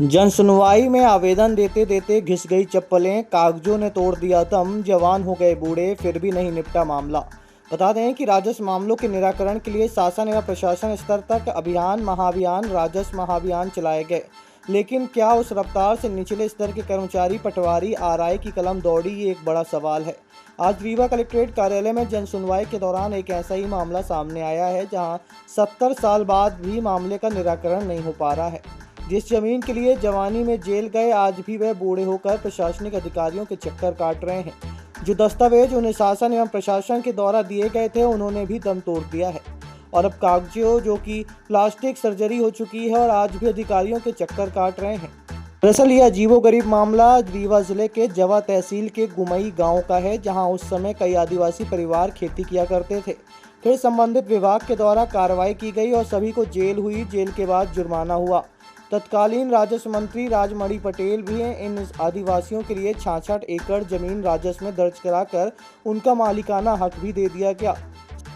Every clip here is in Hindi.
जन सुनवाई में आवेदन देते देते घिस गई चप्पलें, कागजों ने तोड़ दिया दम, जवान हो गए बूढ़े, फिर भी नहीं निपटा मामला। बता दें कि राजस्व मामलों के निराकरण के लिए शासन एवं प्रशासन स्तर तक महाअभियान राजस्व महाअभियान चलाए गए, लेकिन क्या उस रफ्तार से निचले स्तर के कर्मचारी, पटवारी, आरआई की कलम दौड़ी, ये एक बड़ा सवाल है। आज रीवा कलेक्ट्रेट कार्यालय में जन सुनवाई के दौरान एक ऐसा ही मामला सामने आया है, जहां 70 साल बाद भी मामले का निराकरण नहीं हो पा रहा है। जिस जमीन के लिए जवानी में जेल गए, आज भी वह बूढ़े होकर प्रशासनिक अधिकारियों के चक्कर काट रहे हैं। जो दस्तावेज उन्हें शासन एवं प्रशासन के द्वारा दिए गए थे, उन्होंने भी दम तोड़ दिया है और अब कागजों जो कि प्लास्टिक सर्जरी हो चुकी है और आज भी अधिकारियों के चक्कर काट रहे हैं। दरअसल यह अजीबोगरीब मामला रीवा जिले के जवा तहसील के गुमई गांव का है, जहां उस समय कई आदिवासी परिवार खेती किया करते थे। फिर संबंधित विभाग के द्वारा कार्रवाई की गई और सभी को जेल हुई। जेल के बाद जुर्माना हुआ। तत्कालीन राजस्व मंत्री राजमणि पटेल भी इन आदिवासियों के लिए 66 एकड़ जमीन राजस्व में दर्ज कराकर उनका मालिकाना हक भी दे दिया गया।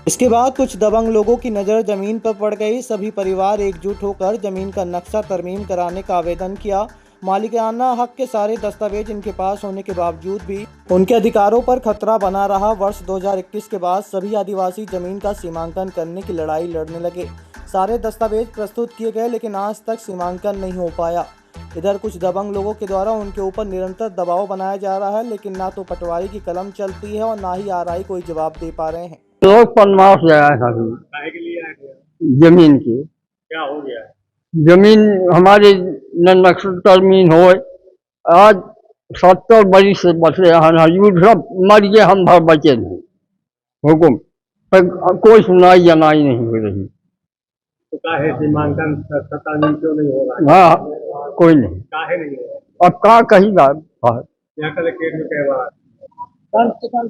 इसके बाद कुछ दबंग लोगों की नज़र जमीन पर पड़ गई। सभी परिवार एकजुट होकर जमीन का नक्शा तरमीम कराने का आवेदन किया। मालिकाना हक के सारे दस्तावेज इनके पास होने के बावजूद भी उनके अधिकारों पर खतरा बना रहा। वर्ष 2021 के बाद सभी आदिवासी जमीन का सीमांकन करने की लड़ाई लड़ने लगे। सारे दस्तावेज प्रस्तुत किए गए, लेकिन आज तक सीमांकन नहीं हो पाया। इधर कुछ दबंग लोगों के द्वारा उनके ऊपर निरंतर दबाव बनाया जा रहा है, लेकिन ना तो पटवारी की कलम चलती है और ना ही आरआई कोई जवाब दे पा रहे हैं। लोग पनमास गया है अभी काहे के लिए आ गया? जमीन की। क्या हो गया है? जमीन हमारी नक्शा तरमीन हो आज 70 बरिस से बचे हैं, युद्ध सब मर गए, हम भर बचे नहीं। हुकुम पर कोई सुनाई जनाई नहीं हो रही। तो काहे सीमांकन तरमीम क्यों नहीं हो रहा? हाँ, कोई नहीं। काहे नहीं हो रहा? अब क्या कहीगा? यहाँ कलेक्ट्रेट में कई बार कम से कम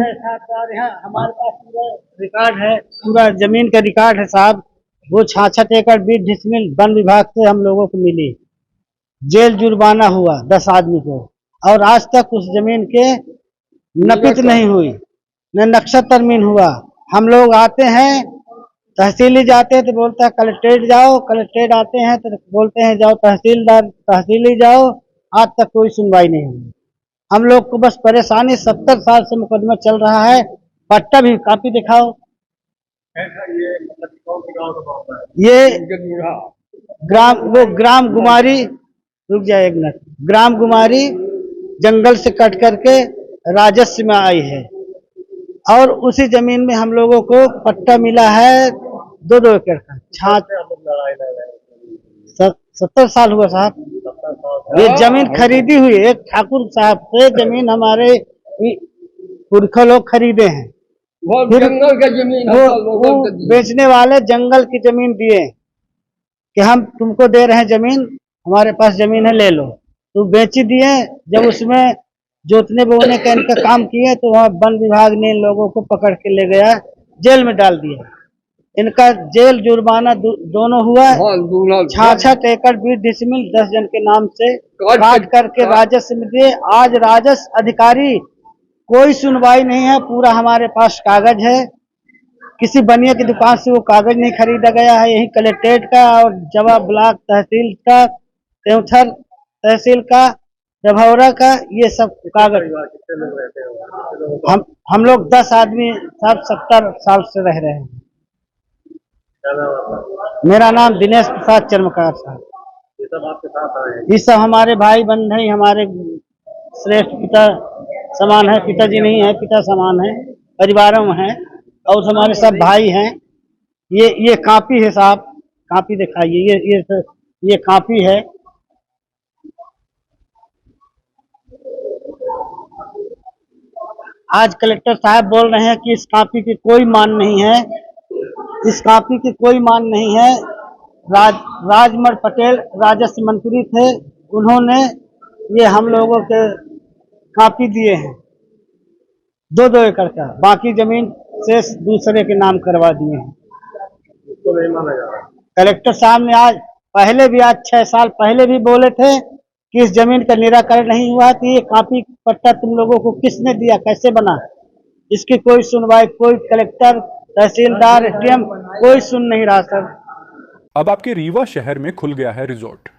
6-7 बार यहाँ हमारे पास पूरा रिकॉर्ड है, पूरा जमीन का रिकॉर्ड है साहब। वो 66 एकड़ 20 डिसमिल वन विभाग से हम लोगों को मिली। जेल जुर्माना हुआ 10 आदमी को, और आज तक उस जमीन के नपित नहीं हुई, न नक्शा तरमीन हुआ। हम लोग आते हैं, तहसीली जाते हैं तो बोलता है कलेक्ट्रेट जाओ, कलेक्ट्रेट आते हैं तो बोलते हैं जाओ तहसीलदार, तहसीली जाओ। आज तक कोई सुनवाई नहीं हुई। हम लोग को बस परेशानी, 70 साल से मुकदमा चल रहा है। पट्टा भी कापी दिखाओ। ये मतलब कौन से गाँव का मामला है? ये ग्राम गुमारी, रुक जाए एक मिनट, ग्राम गुमारी जंगल से कट करके राजस्व में आई है, और उसी जमीन में हम लोगों को पट्टा मिला है 2-2 एकड़ का। लड़ाई लड़ रहे हैं? 70 साल हुआ साहब। 70 साल ये जमीन खरीदी हुई है, एक ठाकुर साहब से जमीन हमारे पुरखा लोग खरीदे हैं। फिर जंगल का जमीन वो बेचने वाले जंगल की जमीन दिए कि हम तुमको दे रहे हैं जमीन, हमारे पास जमीन है, ले लो। तो बेची दिए। जब उसमें जोतने बोने का इनका काम किए तो वहाँ वन विभाग ने इन लोगों को पकड़ के ले गया, जेल में डाल दिया। इनका जेल जुर्माना दोनों हुआ। 66 एकड़ 20 डिसमिल 10 जन के नाम से काट करके राजस्व में दिए। आज राजस्व अधिकारी कोई सुनवाई नहीं है। पूरा हमारे पास कागज है, किसी बनिया की दुकान से वो कागज नहीं खरीदा गया है। यही कलेक्ट्रेट का और जवा ब्लॉक तहसील का, तेउथर तहसील का, डभौरा का, ये सब कागज। कितने लोग रहते हो? हम लोग 10 आदमी साहब 70 साल से रह रहे हैं। क्या नाम आपका? मेरा नाम दिनेश प्रसाद चर्मकार साहब। ये सब आपके साथ आए हैं? ये सब हमारे भाई बंधु हैं, हमारे श्रेष्ठ पिता समान है। पिताजी नहीं है, पिता समान है, परिवारों में है, और हमारे सब भाई हैं। ये कापी है साहब, कापी दिखाइए। ये कापी है। आज कलेक्टर साहब बोल रहे हैं कि इस कापी की कोई मान नहीं है, इस कापी की कोई मान नहीं है। राजमणि पटेल राजस्व मंत्री थे, उन्होंने ये हम लोगों के कापी दिए हैं 2-2 एकड़ का। बाकी जमीन से दूसरे के नाम करवा दिए हैं। उसको नहीं माना जा रहा। कलेक्टर साहब ने आज 6 साल पहले भी बोले थे कि इस जमीन का निराकरण नहीं हुआ, तो ये कापी पट्टा तुम लोगों को किसने दिया, कैसे बना? इसकी कोई सुनवाई, कोई कलेक्टर, तहसीलदार, एसडीएम कोई सुन नहीं रहा सर। अब आपके रीवा शहर में खुल गया है रिजॉर्ट।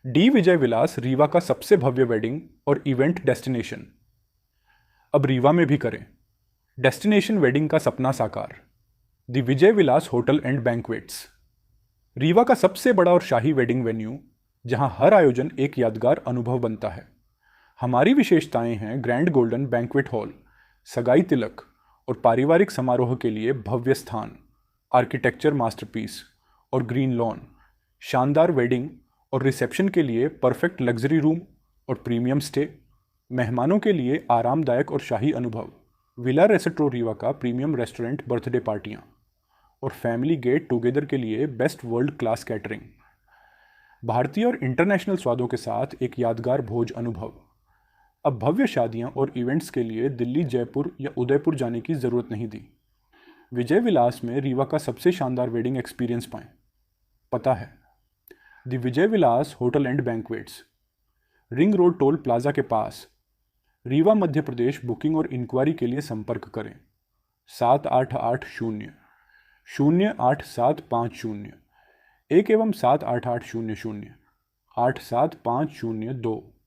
डी विजय विलास रीवा का सबसे भव्य वेडिंग और इवेंट डेस्टिनेशन। अब रीवा में भी करें डेस्टिनेशन वेडिंग का सपना साकार। The Vijay Vilas hotel and banquets, Rewa का सबसे बड़ा और शाही वेडिंग वेन्यू, जहां हर आयोजन एक यादगार अनुभव बनता है। हमारी विशेषताएं हैं ग्रैंड गोल्डन बैंक्वेट हॉल, सगाई तिलक और पारिवारिक समारोह के लिए भव्य स्थान, आर्किटेक्चर मास्टरपीस और ग्रीन लॉन, शानदार वेडिंग और रिसेप्शन के लिए परफेक्ट लग्जरी रूम और प्रीमियम स्टे, मेहमानों के लिए आरामदायक और शाही अनुभव, विला रेस्ट्रो रीवा का प्रीमियम रेस्टोरेंट बर्थडे पार्टियाँ और फैमिली गेट टुगेदर के लिए बेस्ट वर्ल्ड क्लास कैटरिंग। भारतीय और इंटरनेशनल स्वादों के साथ एक यादगार भोज अनुभव। अब भव्य शादियां और इवेंट्स के लिए दिल्ली, जयपुर या उदयपुर जाने की ज़रूरत नहीं दी। विजय विलास में रीवा का सबसे शानदार वेडिंग एक्सपीरियंस पाएं। पता है the Vijay Vilas hotel and banquets, ring road toll plaza के पास, रीवा, मध्य प्रदेश। बुकिंग और इंक्वायरी के लिए संपर्क करें 7880-08750 1 एवं 7880-0875002।